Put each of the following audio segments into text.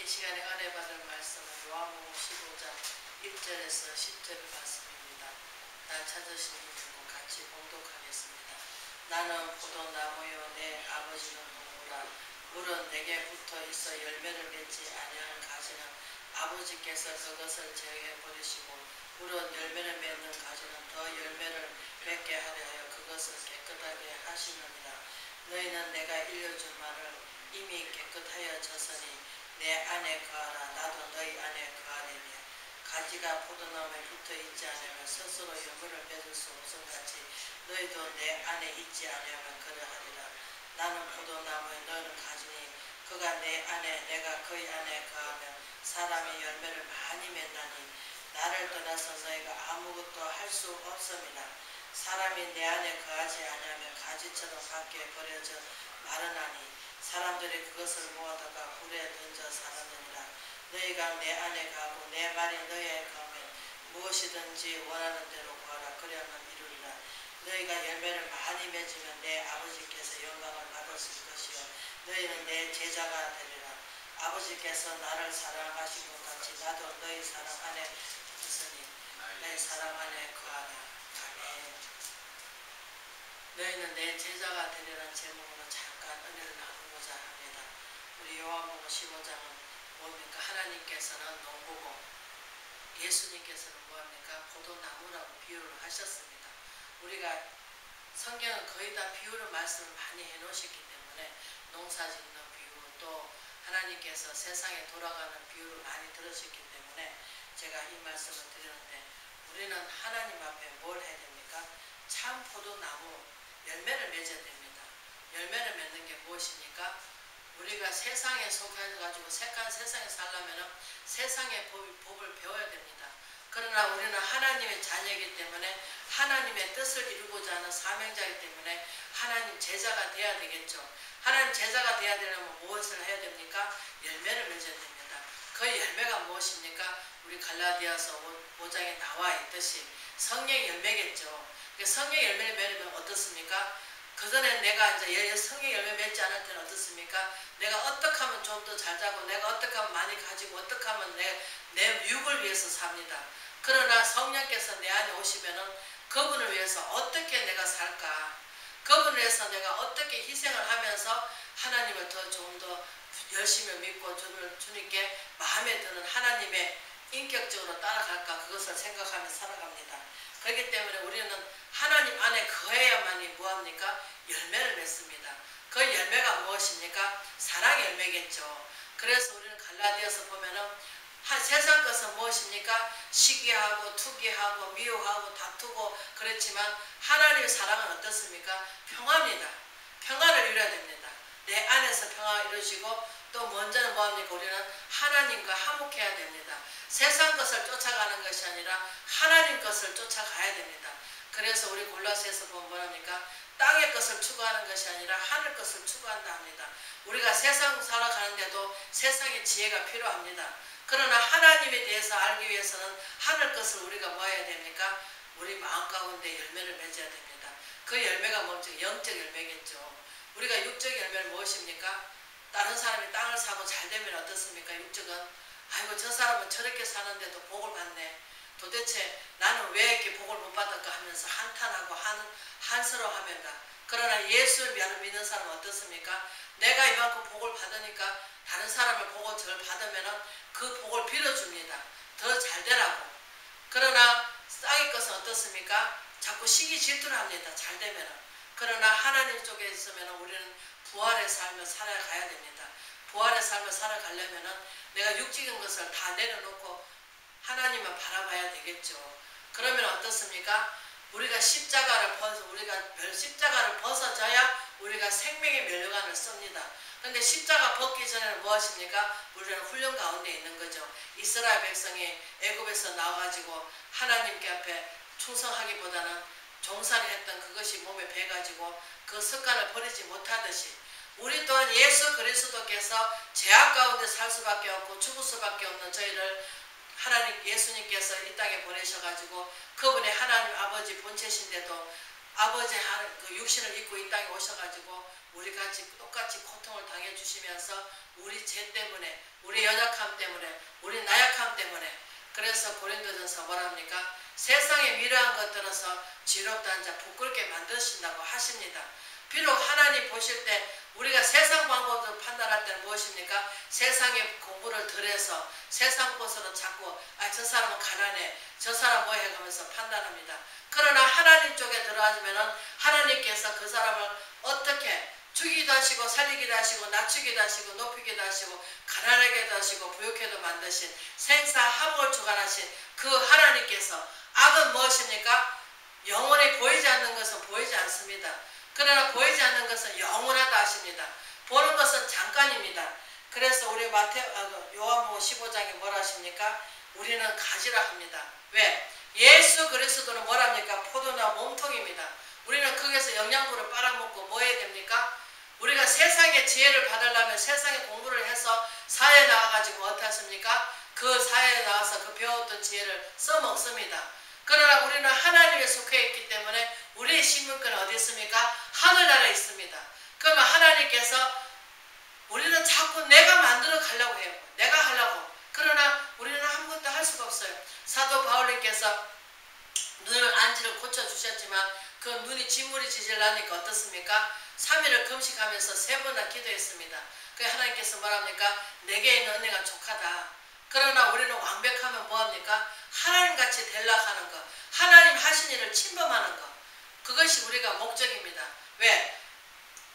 이 시간에 은혜 받을 말씀은 요한복음 15장 1절에서 10절 말씀입니다. 날 찾으신 이들과 같이 봉독하겠습니다. 나는 포도나무요 내 아버지는 농부라. 물은 내게 붙어 있어 열매를 맺지 아니하는 가지는 아버지께서 그것을 제거해 버리시고 물은 열매를 맺는 가지는 더 열매를 맺게 하려 하여 그것을 깨끗하게 하시느니라. 너희는 내가 일러준 말을 이미 깨끗하여 졌으니 내 안에 거하라. 나도 너희 안에 거하리니 가지가 포도나무에 붙어 있지 않으면 스스로 열매를 맺을 수 없음같이 너희도 내 안에 있지 않으면 그러하리라. 나는 포도나무에 너는 가지니 그가 내 안에 내가 그의 안에 거하면 사람이 열매를 많이 맺나니 나를 떠나서 너희가 아무것도 할 수 없음이라. 사람이 내 안에 거하지 아니하면 가지처럼 밖에 버려져 마르나니 사람들이 그것을 모아다가 불에 던져 사라느니라. 너희가 내 안에 가고 내 말이 너희에 가면 무엇이든지 원하는 대로 구하라. 그리하면 이루리라. 너희가 열매를 많이 맺으면 내 아버지께서 영광을 받으실 것이요 너희는 내 제자가 되리라. 아버지께서 나를 사랑하신 것 같이 나도 너희 사랑 안에 있으니 너희 사랑 안에 거하라. 아멘. 너희는 내 제자가 되리라는 제목으로 잠깐 은혜를 나누고자 합니다. 우리 요한복음 15장은 뭡니까? 하나님께서는 농부고 예수님께서는 뭐합니까? 포도나무라고 비유를 하셨습니다. 우리가 성경은 거의 다 비유를 말씀을 많이 해놓으셨기 때문에 농사 짓는 비유 또 하나님께서 세상에 돌아가는 비유를 많이 들으셨기 때문에 제가 이 말씀을 드리는데 우리는 하나님 앞에 뭘 해야 됩니까? 참 포도나무 열매를 맺어야 됩니다. 열매를 맺는 게 무엇입니까? 우리가 세상에 속해가지고 세상에 살려면 세상의 법을 배워야 됩니다. 그러나 우리는 하나님의 자녀이기 때문에 하나님의 뜻을 이루고자 하는 사명자이기 때문에 하나님 제자가 돼야 되겠죠. 하나님 제자가 돼야 되려면 무엇을 해야 됩니까? 열매를 맺어야 됩니다. 그 열매가 무엇입니까? 우리 갈라디아서 5장에 나와 있듯이 성령의 열매겠죠. 성령의 열매를 맺으면 어떻습니까? 그 전에 내가 이제 성령의 열매 맺지 않을 때는 어떻습니까? 내가 어떻게 하면 좀 더 잘 자고 내가 어떻게 하면 많이 가지고 어떻게 하면 내 육을 위해서 삽니다. 그러나 성령께서 내 안에 오시면은 그분을 위해서 어떻게 내가 살까? 그분을 위해서 내가 어떻게 희생을 하면서 하나님을 더 좀 더 열심히 믿고 주님께 마음에 드는 하나님의 인격적으로 따라갈까? 그것을 생각하며 살아갑니다. 그렇기 때문에 우리는 하나님 안에 거해야만이 뭐합니까? 열매를 맺습니다. 그 열매가 무엇입니까? 사랑의 열매겠죠. 그래서 우리는 갈라디아서 보면은 세상 것은 무엇입니까? 시기하고 투기하고 미워하고 다투고 그렇지만 하나님의 사랑은 어떻습니까? 평화입니다. 평화를 이루어야 됩니다. 내 안에서 평화를 이루시고 또 먼저는 뭐합니까? 우리는 하나님과 화목해야 됩니다. 세상 것을 쫓아가는 것이 아니라 하나님 것을 쫓아가야 됩니다. 그래서 우리 골로새서 보면 뭐합니까? 땅의 것을 추구하는 것이 아니라 하늘 것을 추구한다 합니다. 우리가 세상 살아가는데도 세상의 지혜가 필요합니다. 그러나 하나님에 대해서 알기 위해서는 하늘 것을 우리가 뭐 해야 됩니까? 우리 마음 가운데 열매를 맺어야 됩니다. 그 열매가 뭡니까? 영적 열매겠죠. 우리가 육적 열매는 무엇입니까? 다른 사람이 땅을 사고 잘 되면 어떻습니까? 육적은 아이고 저 사람은 저렇게 사는데도 복을 받네. 도대체 나는 왜 이렇게 복을 못 받을까 하면서 한탄하고 한스러워합니다. 그러나 예수를 믿는 사람은 어떻습니까? 내가 이만큼 복을 받으니까 다른 사람을 보고 저를 받으면 그 복을 빌어줍니다. 더 잘 되라고. 그러나 땅의 것은 어떻습니까? 자꾸 시기 질투를 합니다. 잘 되면. 그러나 하나님 쪽에 있으면 우리는 부활의 삶을 살아가야 됩니다. 부활의 삶을 살아가려면 내가 육적인 것을 다 내려놓고 하나님만 바라봐야 되겠죠. 그러면 어떻습니까? 우리가 십자가를 벗어져야 우리가 생명의 멸류관을 씁니다. 그런데 십자가 벗기 전에는 무엇입니까? 우리는 훈련 가운데 있는 거죠. 이스라엘 백성이 애굽에서 나와가지고 하나님께 앞에 충성하기보다는 종살이 했던 그것이 몸에 배가지고 그 습관을 버리지 못하듯이 우리 또한 예수 그리스도께서 죄악 가운데 살 수밖에 없고 죽을 수밖에 없는 저희를 하나님 예수님께서 이 땅에 보내셔가지고 그분의 하나님 아버지 본체신데도 아버지의 그 육신을 입고 이 땅에 오셔가지고 우리 같이 똑같이 고통을 당해주시면서 우리 죄 때문에, 우리 연약함 때문에, 우리 나약함 때문에. 그래서 고린도전서 뭐랍니까? 세상에 미련한 것들어서 지롭다 한 자 부끄럽게 만드신다고 하십니다. 비록 하나님 보실 때 우리가 세상 방법으로 판단할 때는 무엇입니까? 세상에 공부를 덜 해서 세상 것으로 자꾸 저 사람은 가난해, 저 사람 뭐해 하면서 판단합니다. 그러나 하나님 쪽에 들어가면 하나님께서 그 사람을 어떻게 죽이기도 하시고 살리기도 하시고 낮추기도 하시고 높이기도 하시고 가난하게도 하시고 부욕해도 만드신 생사화복을 주관하신 그 하나님께서 악은 무엇입니까? 영원히 보이지 않는 것은 보이지 않습니다. 그러나 보이지 않는 것은 영원하다 하십니다. 보는 것은 잠깐입니다. 그래서 우리 요한복음 15장에 뭐라 하십니까? 우리는 가지라 합니다. 왜? 예수 그리스도는 뭐랍니까? 포도나 몸통입니다. 우리는 거기서 영양분을 빨아먹고 뭐 해야 됩니까? 우리가 세상의 지혜를 받으려면 세상에 공부를 해서 사회에 나와가지고 어떻습니까? 그 사회에 나와서 그 배웠던 지혜를 써먹습니다. 그러나 우리는 하나님에 속해 있기 때문에 우리의 신분권은 어디 있습니까? 하늘나라에 있습니다. 그러면 하나님께서 우리는 자꾸 내가 만들어 가려고 해요. 내가 하려고. 그러나 우리는 아무것도 할 수가 없어요. 사도 바울님께서 눈을 안지를 고쳐주셨지만 그 눈이 진물이 지질 나니까 어떻습니까? 3일을 금식하면서 3번이나 기도했습니다. 그 하나님께서 뭐랍니까? 내게 있는 은혜가 족하다. 그러나 우리는 완벽하면 뭐합니까? 하나님같이 되려고 하는 것. 하나님 하신 일을 침범하는 것. 그것이 우리가 목적입니다. 왜?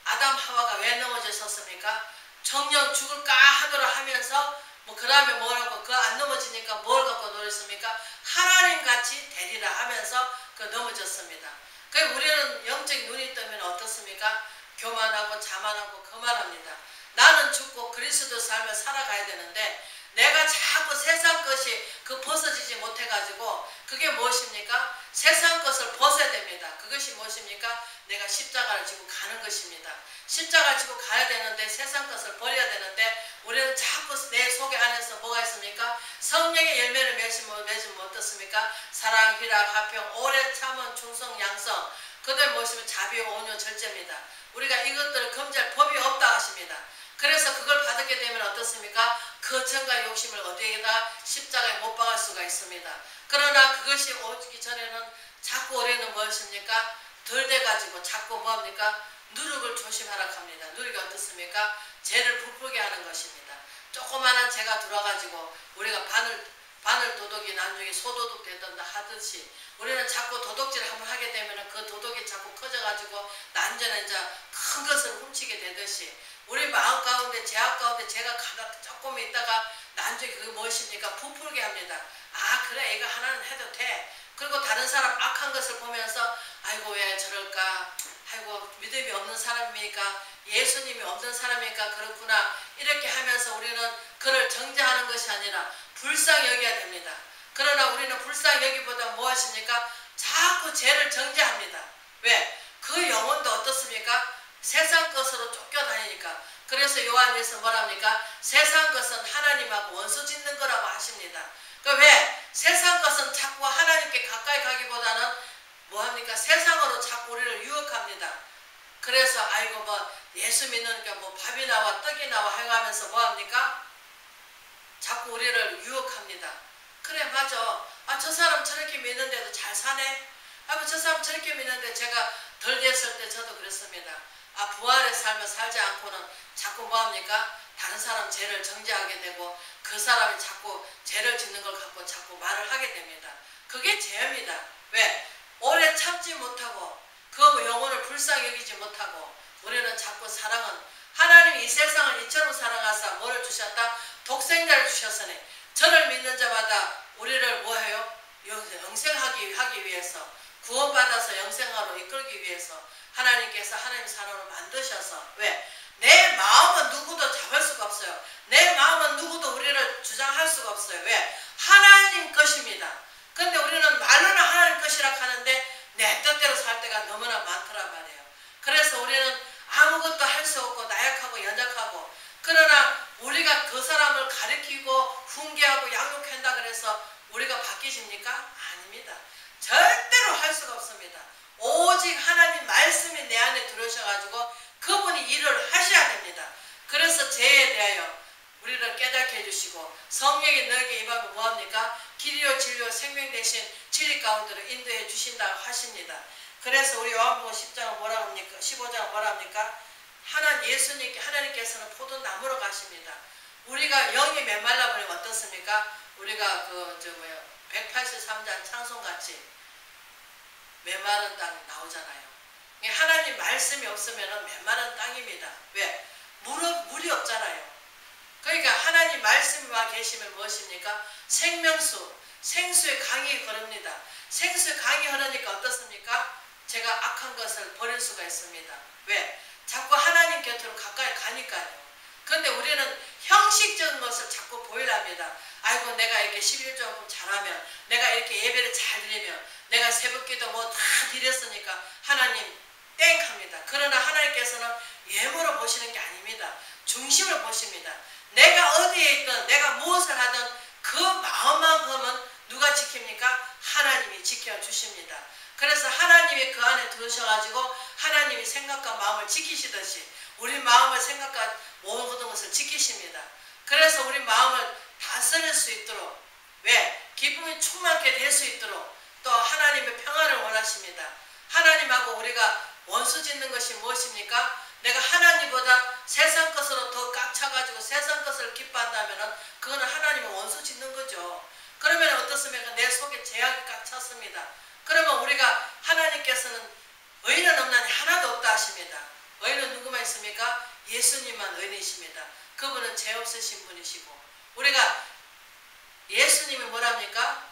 아담 하와가 왜 넘어졌었습니까? 정녕 죽을까 하더라 하면서 그 다음에 뭐라고 그 안 넘어지니까 뭘 갖고 노렸습니까? 하나님같이 되리라 하면서 넘어졌습니다. 그 우리는 영적인 눈이 뜨면 어떻습니까? 교만하고 자만하고 거만합니다. 나는 죽고 그리스도 삶을 살아가야 되는데 내가 자꾸 세상 것이 벗어지지 못해가지고 그게 무엇입니까? 세상 것을 벗어야 됩니다. 그것이 무엇입니까? 내가 십자가를 지고 가는 것입니다. 십자가를 지고 가야 되는데 세상 것을 버려야 되는데 우리는 자꾸 내 속에 안에서 뭐가 있습니까? 성령의 열매를 맺으면 어떻습니까? 사랑, 희락, 화평, 오래 참은, 충성, 양성. 그들 무엇이면 자비, 온유, 절제입니다. 우리가 이것들을 금지할 법이 없다 하십니다. 그래서 그걸 받게 되면 어떻습니까? 거천과 욕심을 어디에다 십자가에 못 박을 수가 있습니다. 그러나 그것이 오기 전에는 자꾸 우리는 무엇입니까? 덜 돼가지고 자꾸 뭐합니까? 누룩을 조심하라 합니다. 누룩이 어떻습니까? 죄를 부풀게 하는 것입니다. 조그마한 죄가 들어와가지고 우리가 바늘 도둑이 나중에 소도둑 되던다 하듯이 우리는 자꾸 도둑질을 한번 하게 되면 그 도둑이 자꾸 커져가지고 난전에 이제 큰 것을 훔치게 되듯이 우리 마음 가운데 죄악 가운데 죄가 조금 있다가 나중에 그게 무엇입니까? 부풀게 합니다. 아 그래 이거 하나는 해도 돼. 그리고 다른 사람 악한 것을 보면서 아이고 왜 저럴까? 아이고 믿음이 없는 사람이니까 예수님이 없는 사람이니까 그렇구나. 이렇게 하면서 우리는 그를 정죄하는 것이 아니라 불쌍히 여겨야 됩니다. 그러나 우리는 불쌍히 여기보다 뭐 하십니까? 자꾸 죄를 정죄합니다. 왜? 그 영혼도 어떻습니까? 세상 것으로 쫓겨다니니까. 그래서 요한에서 뭐랍니까? 세상 것은 하나님하고 원수 짓는 거라고 하십니다. 왜? 세상 것은 자꾸 하나님께 가까이 가기보다는 뭐합니까? 세상으로 자꾸 우리를 유혹합니다. 그래서 아이고 예수 믿으니까 밥이 나와 떡이 나와 해가면서 뭐합니까? 자꾸 우리를 유혹합니다. 그래 맞아. 저 사람 저렇게 믿는데도 잘 사네. 저 사람 저렇게 믿는데 제가 덜 됐을 때 저도 그랬습니다. 부활의 삶을 살지 않고는 자꾸 뭐합니까? 다른 사람 죄를 정죄하게 되고 그 사람이 자꾸 죄를 짓는 걸 갖고 자꾸 말을 하게 됩니다. 그게 죄입니다. 왜? 오래 참지 못하고 그 영혼을 불쌍히 여기지 못하고 우리는 자꾸 사랑은 하나님이 이 세상을 이처럼 사랑하사 뭐를 주셨다? 독생자를 주셨으니 저를 믿는 자마다 우리를 뭐해요? 영생하기 위해서 구원받아서 영생하로 이끌기 위해서 하나님께서 하나님 사람을 만드셔서 왜? 내 마음은 누구도 잡을 수가 없어요. 내 마음은 누구도 우리를 주장할 수가 없어요. 왜? 하나님 것입니다. 근데 우리는 말로는 하나님 것이라 하는데 내 뜻대로 살 때가 너무나 많더란 말이에요. 그래서 우리는 아무것도 할 수 없고 나약하고 연약하고 그러나 우리가 그 사람을 가리키고 훈계하고 양육한다 그래서 우리가 바뀌십니까? 아닙니다. 절대로 할 수가 없습니다. 오직 하나님 말씀이 내 안에 들어오셔가지고 그 그분이 일을 하셔야 됩니다. 그래서 죄에 대하여 우리를 깨닫게 해주시고 성령이 너에게 임하고 뭐합니까? 길이요 진리요 생명 대신 진리 가운데로 인도해 주신다고 하십니다. 그래서 우리 요한복음 10장은 뭐라 합니까? 15장은 뭐라 합니까? 하나님께서는 포도나무로 가십니다. 우리가 영이 메말라 버리면 어떻습니까? 우리가 183장 찬송같이 메마른 땅이 나오잖아요. 하나님 말씀이 없으면 메마른 땅입니다. 왜? 물이 없잖아요. 그러니까 하나님 말씀이 와 계시면 무엇입니까? 생명수, 생수의 강이 흐릅니다. 생수의 강이 흐르니까 어떻습니까? 제가 악한 것을 버릴 수가 있습니다. 왜? 자꾸 하나님 곁으로 가까이 가니까요. 그런데 우리는 형식적인 것을 자꾸 보이랍니다. 아이고 내가 이렇게 11조금 잘하면, 내가 이렇게 예배를 잘 드리면, 내가 새벽기도 뭐 다 드렸으니까 하나님 땡 합니다. 그러나 하나님께서는 외모로 보시는 게 아닙니다. 중심을 보십니다. 내가 어디에 있든 내가 무엇을 하든 그 마음만큼은 누가 지킵니까? 하나님이 지켜주십니다. 그래서 하나님이 그 안에 들으셔가지고 하나님이 생각과 마음을 지키시듯이 우리 마음을 생각과 모든 것을 지키십니다. 그래서 우리 마음을 다스릴 수 있도록, 왜? 기쁨이 충만하게 될 수 있도록 또 하나님의 평화를 원하십니다. 하나님하고 우리가 원수 짓는 것이 무엇입니까? 내가 하나님보다 세상 것으로 더 꽉 차가지고 세상 것을 기뻐한다면 그거는 하나님의 원수 짓는 거죠. 그러면 어떻습니까? 내 속에 죄악이 꽉 찼습니다. 그러면 우리가 하나님께서는 의인은 없나니 하나도 없다 하십니다. 의인은 누구만 있습니까? 예수님만 의인이십니다. 그분은 죄 없으신 분이시고, 우리가 예수님이 뭐랍니까?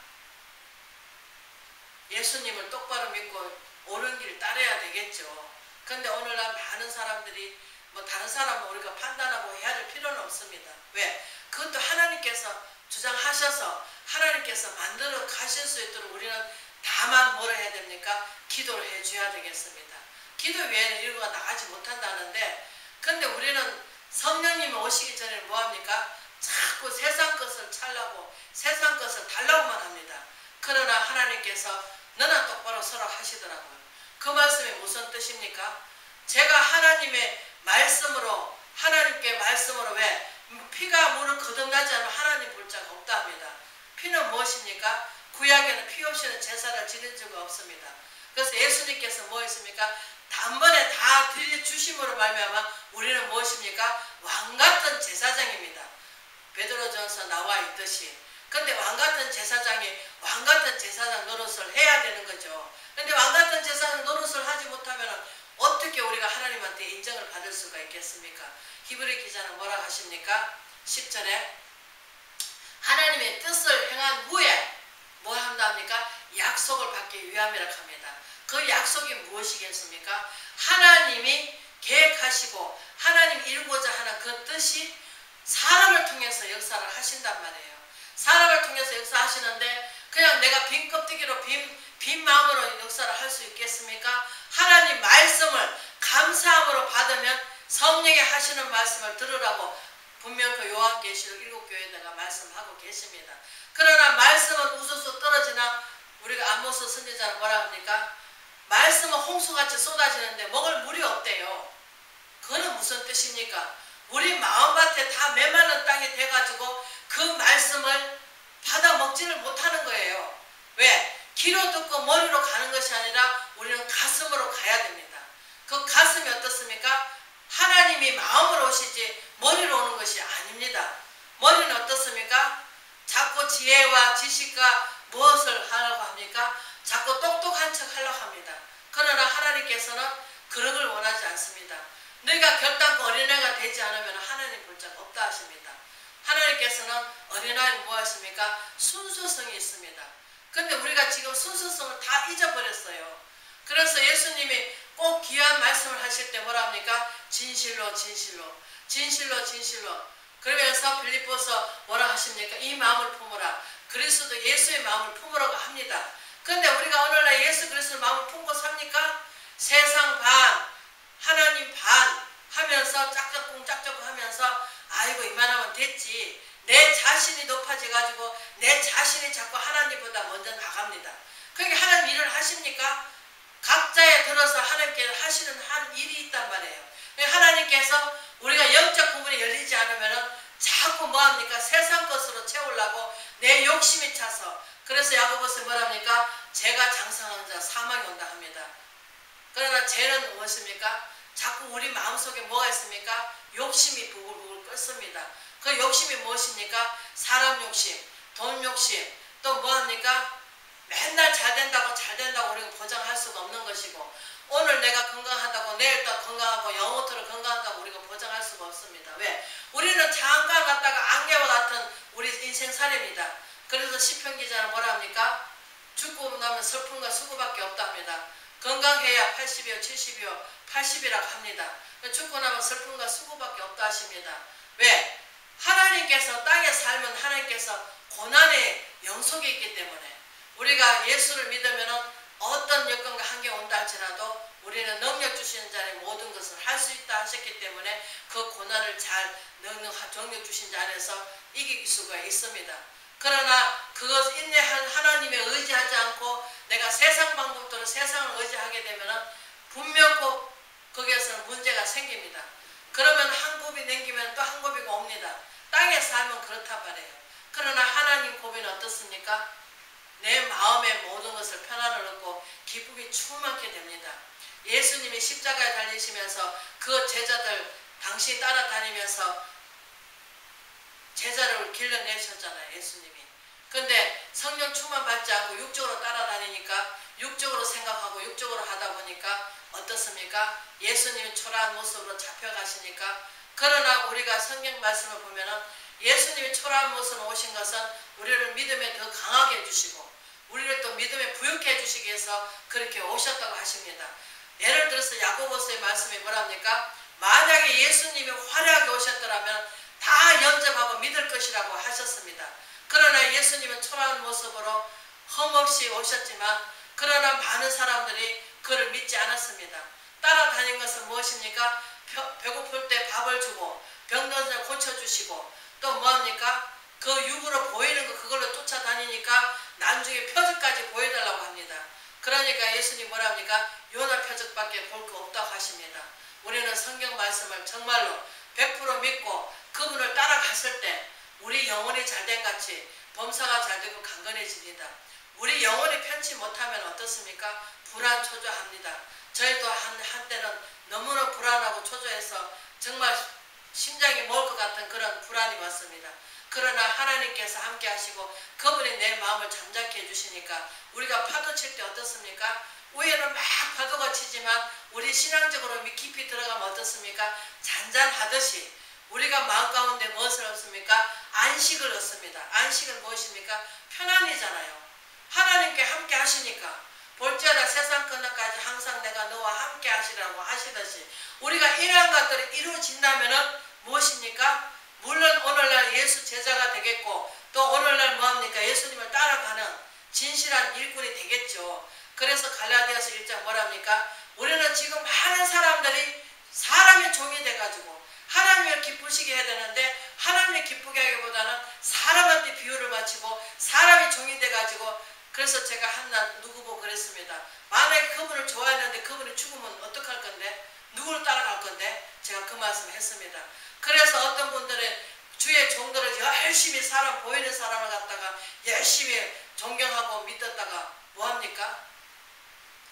예수님을 똑바로 믿고 옳은 길 따라야 되겠죠. 그런데 오늘날 많은 사람들이 뭐 다른 사람은 우리가 판단하고 해야 될 필요는 없습니다. 왜? 그것도 하나님께서 주장하셔서 하나님께서 만들어 가실 수 있도록 우리는 다만 뭐라 해야 됩니까? 기도를 해줘야 되겠습니다. 기도 외에는 일부가 나가지 못한다는데, 근데 우리는 성령님이 오시기 전에 뭐합니까? 자꾸 세상 것을 찾려고 세상 것을 달라고만 합니다. 그러나 하나님께서 너나 똑바로 서로 하시더라고요. 그 말씀이 무슨 뜻입니까? 제가 하나님의 말씀으로, 하나님께 말씀으로, 왜? 피가 물을 거듭나지 않으면 하나님 볼 자가 없다 합니다. 피는 무엇입니까? 구약에는 피 없이는 제사를 지낼 수가 없습니다. 그래서 예수님께서 뭐 했습니까? 단번에 다 들려주심으로 말미암아 우리는 무엇입니까? 왕같은 제사장입니다. 베드로전서 나와 있듯이. 근데 왕같은 제사장이 왕같은 제사장 노릇을 해야 되는 거죠. 근데 왕같은 제사장 노릇을 하지 못하면 어떻게 우리가 하나님한테 인정을 받을 수가 있겠습니까? 히브리 기자는 뭐라 하십니까? 10절에 하나님의 뜻을 행한 후에 뭐 한답니까? 약속을 받기 위함이라 합니다. 그 약속이 무엇이겠습니까? 하나님이 계획하시고 하나님 이루고자 하는 그 뜻이 사람을 통해서 역사를 하신단 말이에요. 사람을 통해서 역사하시는데 그냥 내가 빈 껍데기로 빈 마음으로 역사를 할 수 있겠습니까? 하나님 말씀을 감사함으로 받으면 성령이 하시는 말씀을 들으라고 분명 그 요한계시록 7교회에다가 말씀하고 계십니다. 그러나 말씀은 우수수 떨어지나 우리가 아모스 선지자는 뭐라 합니까? 말씀은 홍수같이 쏟아지는데 먹을 물이 없대요. 그거는 무슨 뜻입니까? 우리 마음밭에 다 메마른 땅이 돼가지고 그 말씀을 받아 먹지를 못하는 거예요. 왜? 귀로 듣고 머리로 가는 것이 아니라 우리는 가슴으로 가야 됩니다. 그 가슴이 어떻습니까? 하나님이 마음으로 오시지 머리로 오는 것이 아닙니다. 머리는 어떻습니까? 자꾸 지혜와 지식과 무엇을 하려고 합니까? 자꾸 똑똑한 척 하려고 합니다. 그러나 하나님께서는 그런 걸 원하지 않습니다. 너희가 결단코 어린아이가 되지 않으면 하나님 볼 자가 없다 하십니다. 하나님께서는 어린아이는 뭐 하십니까? 순수성이 있습니다. 근데 우리가 지금 순수성을 다 잊어버렸어요. 그래서 예수님이 꼭 귀한 말씀을 하실 때 뭐라 합니까? 진실로 진실로 진실로 진실로. 그러면서 빌립보서 뭐라 하십니까? 이 마음을 품으라. 그리스도 예수의 마음을 품으라고 합니다. 근데 우리가 오늘날 예수 그리스도의 마음을 품고 삽니까? 세상 반 하나님 반 하면서 짝짝꿍 하면서 아이고 이만하면 됐지. 내 자신이 높아져가지고 내 자신이 자꾸 하나님보다 먼저 나갑니다. 그러니까 하나님 일을 하십니까? 각자에 들어서 하나님께 하시는 한 일이 있단 말이에요. 하나님께서 우리가 영적 부분이 열리지 않으면은 자꾸 뭐합니까? 세상 것으로 채우려고 내 욕심이 차서. 그래서 야고보서 뭐랍니까? 죄가 장성한 자 사망이 온다 합니다. 그러나 죄는 무엇입니까? 자꾸 우리 마음속에 뭐가 있습니까? 욕심이 부글부글 끓습니다. 그 욕심이 무엇입니까? 사람 욕심, 돈 욕심, 또 뭐합니까? 맨날 잘 된다고 우리가 보장할 수가 없는 것이고, 오늘 내가 건강하다고 내일 또 건강하고 영원토록 건강하다고 우리가 보장할 수가 없습니다. 왜? 우리는 잠깐 갔다가 안개와 같은 우리 인생살입니다. 그래서 시편 기자는 뭐라 합니까? 죽고 나면 슬픔과 수고밖에 없다 합니다. 건강해야 80이요 70이요 80이라고 합니다. 죽고 나면 슬픔과 수고밖에 없다 하십니다. 왜? 하나님께서 땅에 살면 하나님께서 고난의 영속에 있기 때문에, 우리가 예수를 믿으면 어떤 여건과 환경이 온다 할지라도 우리는 능력 주시는 자의 모든 것을 할 수 있다 하셨기 때문에 그 고난을 잘 능력 주신 자 안에서 이길 수가 있습니다. 그러나 그것 인내한 하나님에 의지하지 않고 내가 세상 방법대로 세상을 의지하게 되면 분명히 거기에서는 문제가 생깁니다. 그러면 한 곱이 남기면 또 한 곱이가 옵니다. 땅에 살면 그렇단 말이에요. 그러나 하나님 고비는 어떻습니까? 내 마음의 모든 것을 편안을 얻고 기쁨이 충만케 됩니다. 예수님이 십자가에 달리시면서 그 제자들 당신이 따라다니면서 제자를 길러내셨잖아요. 예수님이. 근데 성령 충만 받지 않고 육적으로 따라다니니까 육적으로 생각하고 육적으로 하다 보니까 어떻습니까? 예수님이 초라한 모습으로 잡혀가시니까. 그러나 우리가 성경 말씀을 보면은 예수님이 초라한 모습으로 오신 것은 우리를 믿음에 더 강하게 해주시고 우리를 또 믿음에 부유케 해주시기 위해서 그렇게 오셨다고 하십니다. 예를 들어서 야고보서의 말씀이 뭐랍니까? 만약에 예수님이 화려하게 오셨더라면 다 영접하고 믿을 것이라고 하셨습니다. 그러나 예수님은 초라한 모습으로 흠없이 오셨지만 그러나 많은 사람들이 그를 믿지 않았습니다. 따라다닌 것은 무엇입니까? 배고플 때 밥을 주고 병든 사람 고쳐주시고 또 뭐합니까? 그 육으로 보이는 거 그걸로 쫓아다니니까 나중에 표적까지 보여달라고 합니다. 그러니까 예수님 뭐랍니까? 요나 표적밖에 볼 거 없다고 하십니다. 우리는 성경 말씀을 정말로 100% 믿고 그분을 따라갔을 때 우리 영혼이 잘된 같이 범사가 잘되고 강건해집니다. 우리 영혼이 편치 못하면 어떻습니까? 불안 초조합니다. 저희도 한때는 너무나 불안하고 초조해서 정말 심장이 먹을 것 같은 그런 불안이 왔습니다. 그러나 하나님께서 함께 하시고 그분이 내 마음을 잠잠케 해주시니까 우리가 파도 칠 때 어떻습니까? 위에는 막 파도가 치지만 우리 신앙적으로 깊이 들어가면 어떻습니까? 잔잔하듯이 우리가 마음 가운데 무엇을 얻습니까? 안식을 얻습니다. 안식은 무엇입니까? 편안이잖아요. 하나님께 함께 하시니까 볼지어다 세상 끝날까지 항상 내가 너와 함께 하시라고 하시듯이 우리가 이러한 것들이 이루어진다면 무엇입니까? 물론 오늘날 예수 제자가 되겠고 또 오늘날 뭐합니까? 예수님을 따라가는 진실한 일꾼이 되겠죠. 그래서 갈라디아서 1장 뭐랍니까? 우리는 지금 많은 사람들이 사람의 종이 돼가지고 하나님을 기쁘시게 해야 되는데 하나님을 기쁘게 하기보다는 사람한테 비유를 바치고 사람이 종이 돼가지고 그래서 제가 한날 누구 보고 그랬습니다. 만약에 그분을 좋아했는데 그분이 죽으면 어떡할 건데? 누구를 따라갈 건데? 제가 그 말씀을 했습니다. 그래서 어떤 분들은 주의 종들을 열심히 사람 보이는 사람을 갖다가 열심히 존경하고 믿었다가 뭐합니까?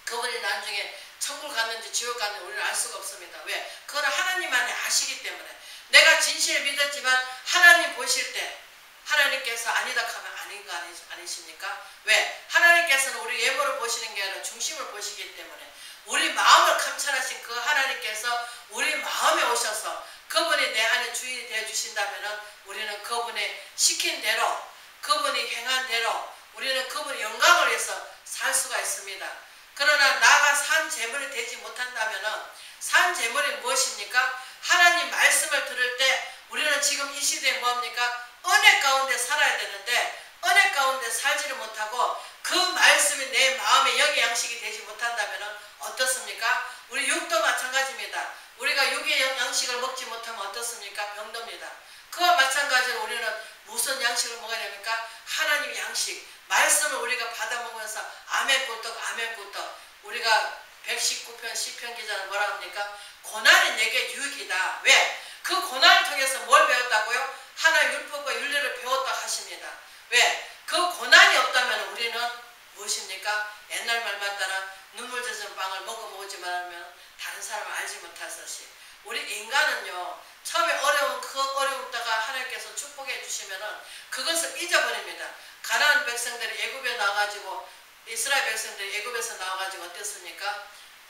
그분이 나중에 천국 갔는지 지옥 갔는지 우리는 알 수가 없습니다. 왜? 그건 하나님만이 아시기 때문에 내가 진실을 믿었지만 하나님 보실 때 하나님께서 아니다 하면 아닌 거 아니십니까? 왜? 하나님께서는 우리 외모를 보시는 게 아니라 중심을 보시기 때문에 우리 마음을 감찰하신 그 하나님께서 우리 마음에 오셔서 그분이 내 안에 주인이 되어 주신다면 우리는 그분이 시킨 대로 그분이 행한 대로 우리는 그분의 영광을 위해서 살 수가 있습니다. 그러나 나가 산 재물이 되지 못한다면 산 재물이 무엇입니까? 하나님 말씀을 들을 때 우리는 지금 이 시대에 뭐합니까? 은혜 가운데 살아야 되는데 은혜 가운데 살지를 못하고 그 말씀이 내 마음의 영의 양식이 되지 못한다면 어떻습니까? 우리 육도 마찬가지입니다. 우리가 육의 양식을 먹지 못하면 어떻습니까? 병듭니다. 그와 마찬가지로 우리는 무슨 양식을 먹어야 됩니까? 하나님의 양식, 말씀을 우리가 받아 먹으면서 아멘 꿀떡 아멘 꿀떡 우리가 119편 시편 기자는 뭐라 합니까? 고난이 내게 유익이다. 왜? 그 고난을 통해서 뭘 배웠다고요? 하나의 율법과 윤리를 배웠다 하십니다. 왜? 그 고난이 없다면 우리는 무엇입니까? 옛날 말만 따라 눈물 젖은 빵을 먹어보지만 하면 다른 사람을 알지 못하듯이 우리 인간은요, 처음에 어려운 그 어려움다가 하나님께서 축복해 주시면은 그것을 잊어버립니다. 가나안 백성들이 애굽에 나와가지고 이스라엘 백성들이 애굽에서 나와가지고 어땠습니까?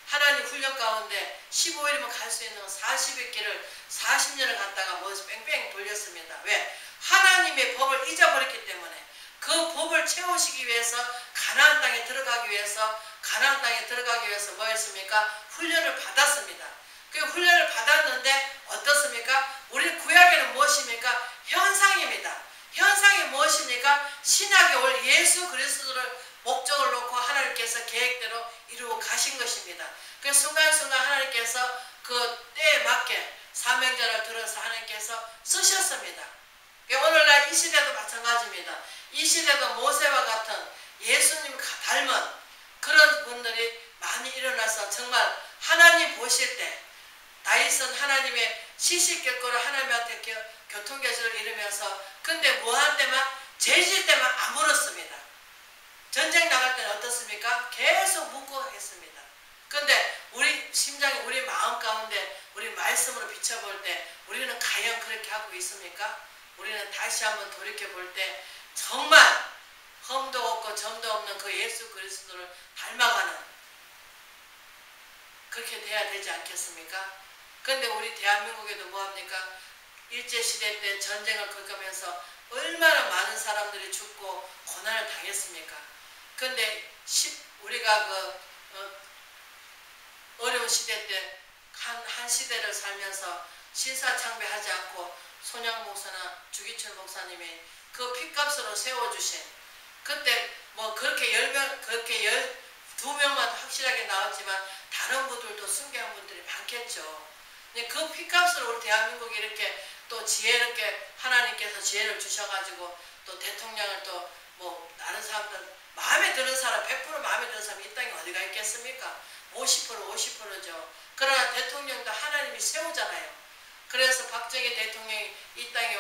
하나님 훈련 가운데 15일이면 갈 수 있는 40일 길을 40년을 갔다가 모여서 뺑뺑 돌렸습니다. 왜? 하나님의 법을 잊어버렸기 때문에 그 법을 채우시기 위해서 가나안 땅에 들어가기 위해서 뭐 했습니까? 훈련을 받았습니다. 그 훈련을 받았는데 어떻습니까? 우리 구약에는 무엇입니까? 현상입니다. 현상이 무엇입니까? 신약에 올 예수 그리스도를 목적을 놓고 하나님께서 계획대로 이루어 가신 것입니다. 그 순간순간 하나님께서 그 때에 맞게 사명자를 들어서 하나님께서 쓰셨습니다. 오늘날 이 시대도 마찬가지입니다. 이 시대도 모세와 같은 예수님 닮은 그런 분들이 많이 일어나서 정말 하나님 보실 때 다윗은 하나님의 시시결거를 하나님한테 교통교제를 이루면서 근데 뭐할 때만 죄질 때만 안 물었습니다. 전쟁 나갈 때는 어떻습니까? 계속 묻고 했습니다. 근데 우리 심장이 우리 마음 가운데 우리 말씀으로 비춰볼 때 우리는 과연 그렇게 하고 있습니까? 우리는 다시 한번 돌이켜볼 때 정말 흠도 없고 점도 없는 그 예수 그리스도를 닮아가는 그렇게 돼야 되지 않겠습니까? 근데 우리 대한민국에도 뭐합니까? 일제시대 때 전쟁을 겪으면서 얼마나 많은 사람들이 죽고 고난을 당했습니까? 근데 우리가 어려운 시대 때 한 시대를 살면서 신사창배하지 않고 손양 목사나 주기철 목사님이 그 핏값으로 세워주신 그때 뭐 그렇게 12명만 확실하게 나왔지만 다른 분들도 순교한 분들이 많겠죠. 그 핏값으로 우리 대한민국이 이렇게 또 지혜롭게 하나님께서 지혜를 주셔가지고 또 대통령을 또 뭐 다른 사람들 마음에 드는 사람 100% 마음에 드는 사람이 이 땅에 어디가 있겠습니까? 50%죠. 그러나 대통령도 하나님이 세우잖아요. 그래서 박정희 대통령이 이 땅에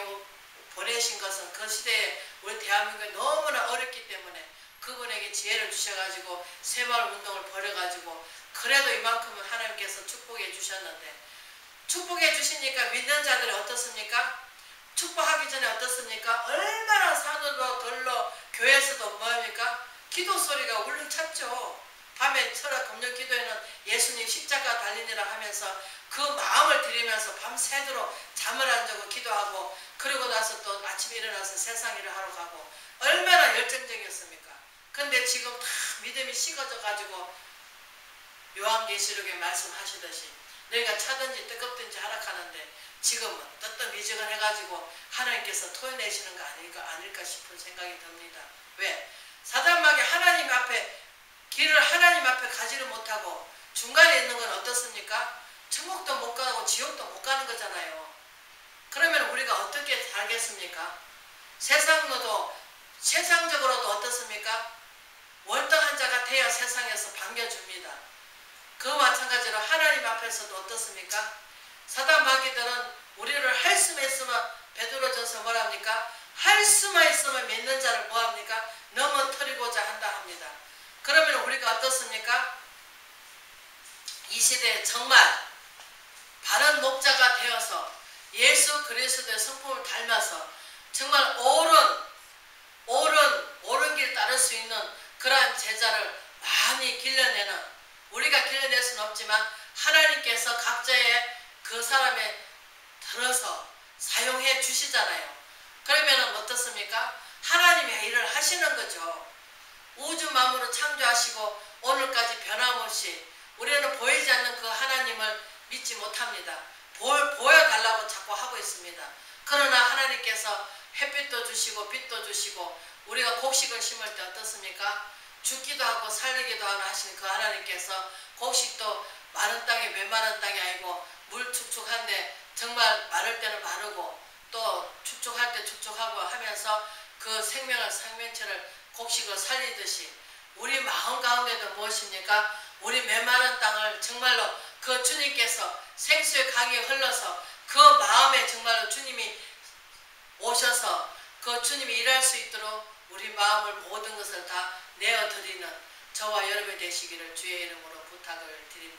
보내신 것은 그 시대에 우리 대한민국이 너무나 어렵기 때문에 그분에게 지혜를 주셔가지고 새마을 운동을 벌여가지고 그래도 이만큼은 하나님께서 축복해 주셨는데 축복해 주시니까 믿는 자들이 어떻습니까? 축복하기 전에 어떻습니까? 얼마나 산으로 들로 교회에서도 뭐합니까? 기도 소리가 울릉 찼죠. 밤에 철학 금요 기도에는 예수님 십자가 달리니라 하면서 그 마음을 들이면서 밤새도록 잠을 안 자고 기도하고 그러고 나서 또 아침에 일어나서 세상 일을 하러 가고 얼마나 열정적이었습니까? 근데 지금 다 믿음이 식어져 가지고 요한계시록에 말씀하시듯이 너희가 차든지 뜨겁든지 하락하는데 지금은 뜨뜻미지근해가지고 하나님께서 토해내시는 거 아닐까 싶은 생각이 듭니다. 왜? 사단마귀 하나님 앞에 길을 하나님 앞에 가지를 못하고 중간에 있는 건 어떻습니까? 천국도 못 가고 지옥도 못 가는 거잖아요. 그러면 우리가 어떻게 살겠습니까? 세상적으로도 어떻습니까? 월등한 자가 돼야 세상에서 반겨줍니다. 그 마찬가지로 하나님 앞에서도 어떻습니까? 사단마귀들은 우리를 할 수만 있으면 베드로전서 뭐라 합니까? 할 수만 있으면 믿는 자를 뭐합니까? 넘어뜨리고자 한다 합니다. 그러면 우리가 어떻습니까? 이 시대에 정말 바른 목자가 되어서 예수 그리스도의 성품을 닮아서 정말 옳은 길 따를 수 있는 그러한 제자를 많이 길러내는 우리가 길러낼 수는 없지만 하나님께서 각자의 그 사람에 들어서 사용해 주시잖아요. 그러면 어떻습니까? 하나님의 일을 하시는 거죠. 우주 만물을 창조하시고 오늘까지 변함없이 우리는 보이지 않는 그 하나님을 믿지 못합니다. 보여달라고 자꾸 하고 있습니다. 그러나 하나님께서 햇빛도 주시고 빛도 주시고 우리가 곡식을 심을 때 어떻습니까? 죽기도 하고 살리기도 하는 하시는 그 하나님께서 곡식도 마른 땅에 메마른 땅이 아니고 물 축축한데 정말 마를 때는 마르고 또 축축할 때 축축하고 하면서 그 생명체를 곡식을 살리듯이 우리 마음 가운데도 무엇입니까? 우리 메마른 땅을 정말로 그 주님께서 생수의 강이 흘러서 그 마음에 정말로 주님이 오셔서 그 주님이 일할 수 있도록 우리 마음을 모든 것을 다 내어드리는 저와 여러분이 되시기를 주의 이름으로 부탁을 드립니다.